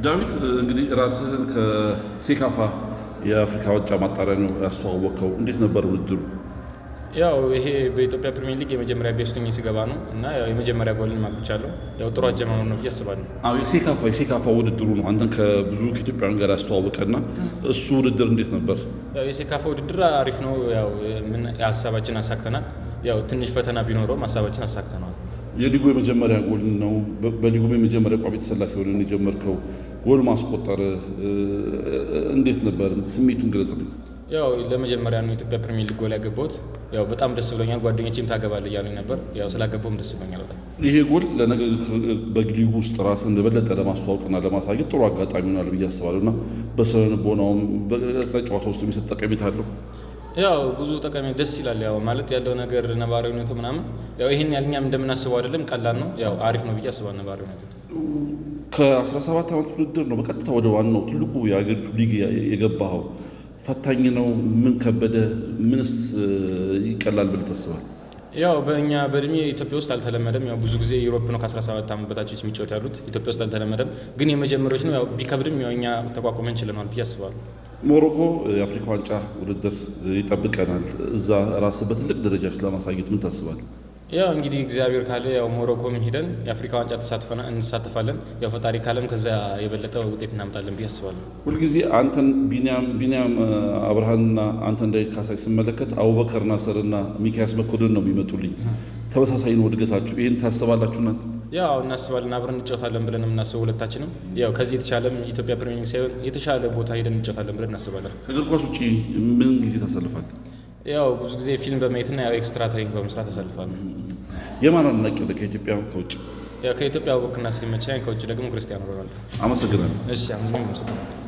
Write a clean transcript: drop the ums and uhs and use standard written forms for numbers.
ዳዊት እንግዲህ ራስህን ከሴካፋ የአፍሪካ ዋንጫ ማጣሪያ ነው ያስተዋወቅከው። እንዴት ነበር ውድድሩ? ያው ይሄ በኢትዮጵያ ፕሪሚየር ሊግ የመጀመሪያ ቤስት ሆኜ ስገባ ነው እና ያው የመጀመሪያ ጎልን ማግኘቻለሁ። ያው ጥሩ አጀማመር ነው ብዬ አስባለሁ። የሴካፋ ውድድሩ ነው አንተን ከብዙ ከኢትዮጵያውያን ጋር ያስተዋወቀና እሱ ውድድር እንዴት ነበር? ያው የሴካፋ ውድድር አሪፍ ነው። ያው ሀሳባችን አሳክተናል። ያው ትንሽ ፈተና ቢኖረውም ሀሳባችን አሳክተናል። የሊጉ የመጀመሪያ ጎል ነው። በሊጉ የመጀመሪያ ቋሚ ተሰላፊ ሆነን የጀመርከው ጎል ማስቆጠር እንዴት ነበር? ስሜቱን ግለጽልኝ። ያው ለመጀመሪያ ነው ኢትዮጵያ ፕሪሚየር ሊግ ጎል ያገባሁት። ያው በጣም ደስ ብሎኛል። ጓደኞቼም ታገባለህ እያሉኝ ነበር። ያው ስላገባሁም ደስ ብሎኛል በጣም። ይሄ ጎል ለነገ በሊጉ ውስጥ ራስን በበለጠ ለማስተዋወቅና ለማሳየት ጥሩ አጋጣሚ ነው ብዬ አስባለሁ እና በስነ ልቦናውም በጨዋታ ውስጥ የሚሰጥ ጠቀሜታ አለው። ያው ብዙ ጠቃሚ ደስ ይላል። ያው ማለት ያለው ነገር ነባራዊ ሁኔታ ምናምን ያው ይሄን ያልኛም እንደምናስበው አይደለም፣ ቀላል ነው። ያው አሪፍ ነው ብዬ አስባለሁ ነባራዊ ሁኔታ። ከ17 ዓመት ውድድር ነው በቀጥታ ወደ ዋናው ትልቁ የሀገሪቱ ሊግ የገባኸው። ፈታኝ ነው? ምን ከበደ? ምንስ ይቀላል ብለህ ታስባለህ? ያው በእኛ በእድሜ ኢትዮጵያ ውስጥ አልተለመደም። ያው ብዙ ጊዜ ዩሮፕ ነው ከ17 ዓመት በታች የሚጫወት ያሉት። ኢትዮጵያ ውስጥ አልተለመደም፣ ግን የመጀመሪያዎች ነው። ያው ቢከብድም ያው እኛ ተቋቁመን ችለናል ብዬ አስባለሁ። ሞሮኮ የአፍሪካ ዋንጫ ውድድር ይጠብቀናል። እዛ ራስህ በትልቅ ደረጃ ለማሳየት ምን ታስባለህ? ያው እንግዲህ እግዚአብሔር ካለ ያው ሞሮኮም ሄደን የአፍሪካ ዋንጫ እንሳተፋለን። ያው ፈጣሪ ካለም ከዛ የበለጠ ውጤት እናመጣለን ብዬ አስባለሁ። ሁልጊዜ አንተን ቢኒያም አብርሃንና አንተ እንዳይካሳይ ስመለከት አቡበከር ናስርና ሚኪያስ መኮንን ነው የሚመጡልኝ። ተመሳሳይ ነው እድገታችሁ። ይህን ታስባላችሁ እናንተ? ያው እናስባለን፣ አብረን እንጫወታለን ብለን የምናስበው ሁለታችንም። ያው ከዚህ የተሻለም ኢትዮጵያ ፕሪሚየር ሊግ ሳይሆን የተሻለ ቦታ ሄደን እንጫወታለን ብለን እናስባለን። ከእግር ኳስ ውጭ ምን ጊዜ ታሳልፋለህ? ያው ብዙ ጊዜ ፊልም በማየትና ያው ኤክስትራ ትሬኒንግ በመስራት አሳልፋለሁ። የማን አድናቂ ነህ ከኢትዮጵያ ከውጭ? ያው ከኢትዮጵያ አቡበከር ናስር ይመቸኛል፣ ከውጭ ደግሞ ክርስቲያኖ ሮናልዶ። አመሰግናለሁ። እሺ አመሰግናለሁ።